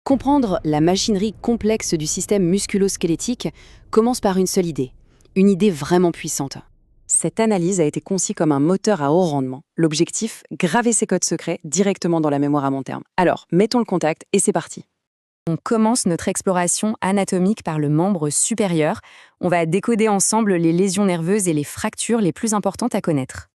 Comprendre la machinerie complexe du système musculo-squelettique commence par une seule idée, une idée vraiment puissante. Cette analyse a été conçue comme un moteur à haut rendement. L'objectif, graver ces codes secrets directement dans la mémoire à long terme. Alors, mettons le contact et c'est parti. On commence notre exploration anatomique par le membre supérieur. On va décoder ensemble les lésions nerveuses et les fractures les plus importantes à connaître.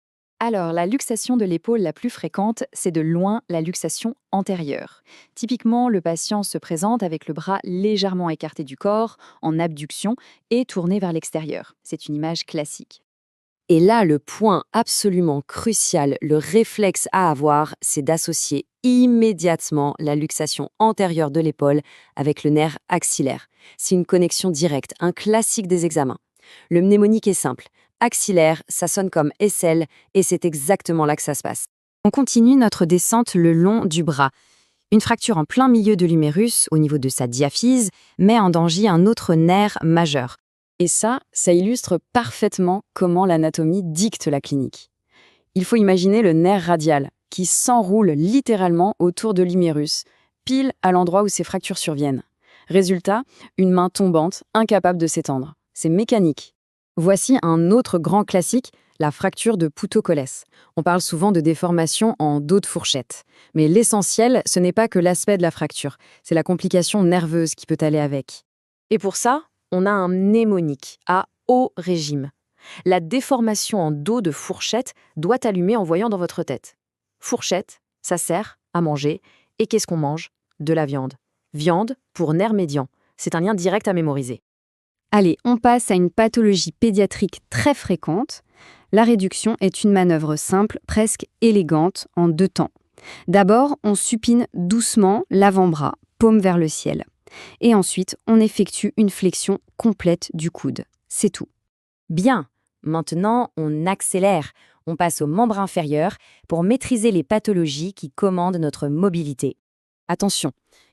Alors, la luxation de l'épaule la plus fréquente, c'est de loin la luxation antérieure. Typiquement, le patient se présente avec le bras légèrement écarté du corps, en abduction et tourné vers l'extérieur. C'est une image classique. Et là, le point absolument crucial, le réflexe à avoir, c'est d'associer immédiatement la luxation antérieure de l'épaule avec le nerf axillaire. C'est une connexion directe, un classique des examens. Le mnémonique est simple. Axillaire, ça sonne comme aisselle et c'est exactement là que ça se passe. On continue notre descente le long du bras. Une fracture en plein milieu de l'humérus, au niveau de sa diaphyse, met en danger un autre nerf majeur. Et ça illustre parfaitement comment l'anatomie dicte la clinique. Il faut imaginer le nerf radial qui s'enroule littéralement autour de l'humérus, pile à l'endroit où ces fractures surviennent. Résultat, une main tombante, incapable de s'étendre. C'est mécanique. Voici un autre grand classique, la fracture de Poutot-Colles. On parle souvent de déformation en dos de fourchette. Mais l'essentiel, ce n'est pas que l'aspect de la fracture, c'est la complication nerveuse qui peut aller avec. Et pour ça, on a un mnémonique à haut régime. La déformation en dos de fourchette doit allumer en voyant dans votre tête. Fourchette, ça sert à manger. Et qu'est-ce qu'on mange? De la viande. Viande pour nerf médian. C'est un lien direct à mémoriser. Allez, on passe à une pathologie pédiatrique très fréquente. La réduction est une manœuvre simple, presque élégante, en 2 temps. D'abord, on supine doucement l'avant-bras, paume vers le ciel. Et ensuite, on effectue une flexion complète du coude. C'est tout. Bien, maintenant, on accélère. On passe au membre inférieur pour maîtriser les pathologies qui commandent notre mobilité. Attention,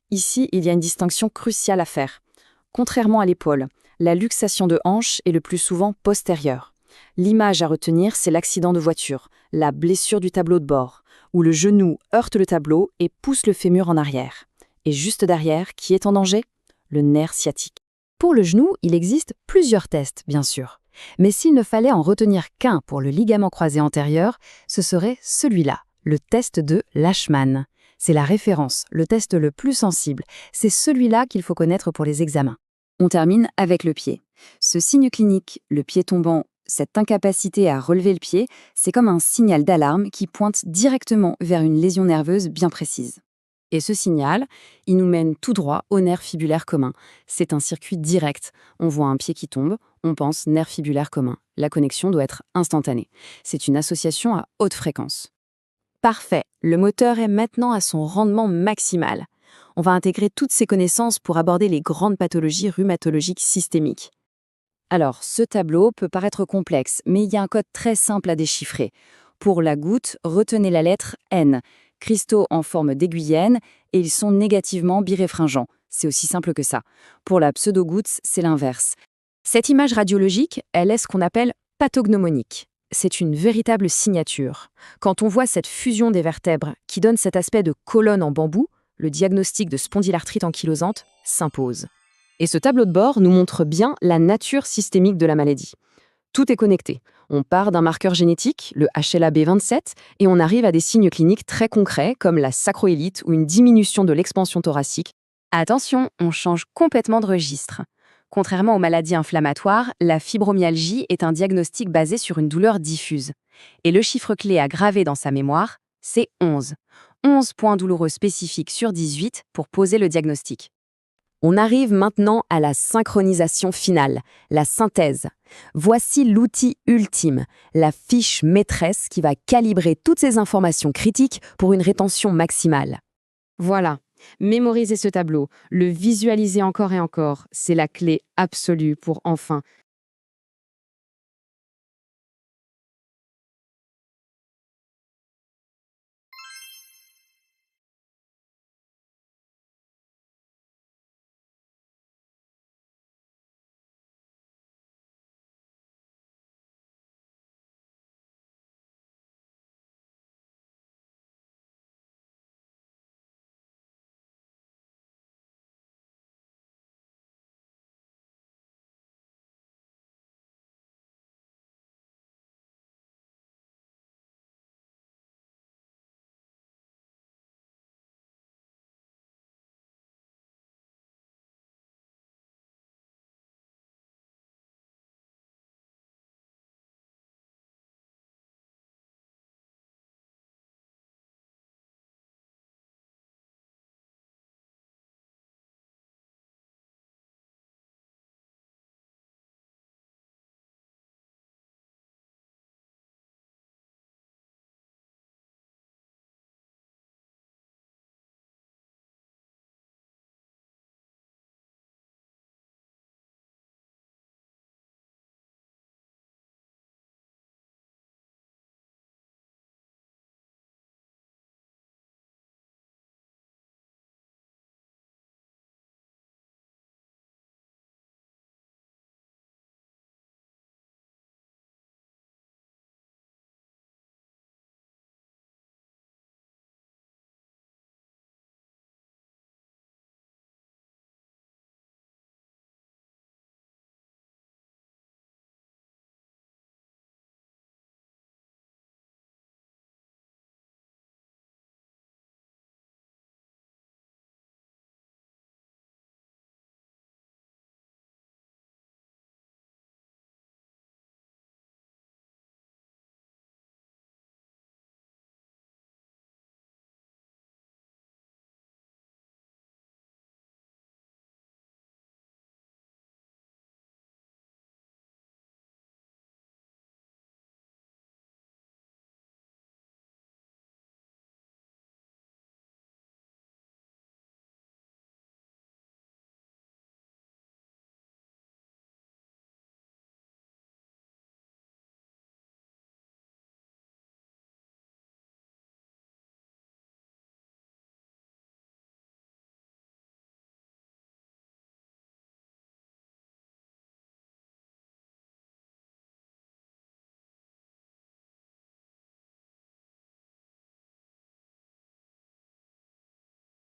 ici, il y a une distinction cruciale à faire. Contrairement à l'épaule, la luxation de hanche est le plus souvent postérieure. L'image à retenir, c'est l'accident de voiture, la blessure du tableau de bord, où le genou heurte le tableau et pousse le fémur en arrière. Et juste derrière, qui est en danger? Le nerf sciatique. Pour le genou, il existe plusieurs tests, bien sûr. Mais s'il ne fallait en retenir qu'un pour le ligament croisé antérieur, ce serait celui-là, le test de Lachman. C'est la référence, le test le plus sensible. C'est celui-là qu'il faut connaître pour les examens. On termine avec le pied. Ce signe clinique, le pied tombant, cette incapacité à relever le pied, c'est comme un signal d'alarme qui pointe directement vers une lésion nerveuse bien précise. Et ce signal, il nous mène tout droit au nerf fibulaire commun. C'est un circuit direct. On voit un pied qui tombe, on pense nerf fibulaire commun. La connexion doit être instantanée. C'est une association à haute fréquence. Parfait, le moteur est maintenant à son rendement maximal. On va intégrer toutes ces connaissances pour aborder les grandes pathologies rhumatologiques systémiques. Alors, ce tableau peut paraître complexe, mais il y a un code très simple à déchiffrer. Pour la goutte, retenez la lettre N. Cristaux en forme d'aiguillenne et ils sont négativement biréfringents. C'est aussi simple que ça. Pour la pseudogoutte, c'est l'inverse. Cette image radiologique, elle est ce qu'on appelle pathognomonique. C'est une véritable signature. Quand on voit cette fusion des vertèbres qui donne cet aspect de colonne en bambou, le diagnostic de spondylarthrite ankylosante s'impose. Et ce tableau de bord nous montre bien la nature systémique de la maladie. Tout est connecté. On part d'un marqueur génétique, le HLA-B27, et on arrive à des signes cliniques très concrets comme la sacroélite ou une diminution de l'expansion thoracique. Attention, on change complètement de registre. Contrairement aux maladies inflammatoires, la fibromyalgie est un diagnostic basé sur une douleur diffuse. Et le chiffre clé à graver dans sa mémoire, c'est 11. 11 points douloureux spécifiques sur 18 pour poser le diagnostic. On arrive maintenant à la synchronisation finale, la synthèse. Voici l'outil ultime, la fiche maîtresse qui va calibrer toutes ces informations critiques pour une rétention maximale. Voilà, mémoriser ce tableau, le visualiser encore et encore, c'est la clé absolue pour enfin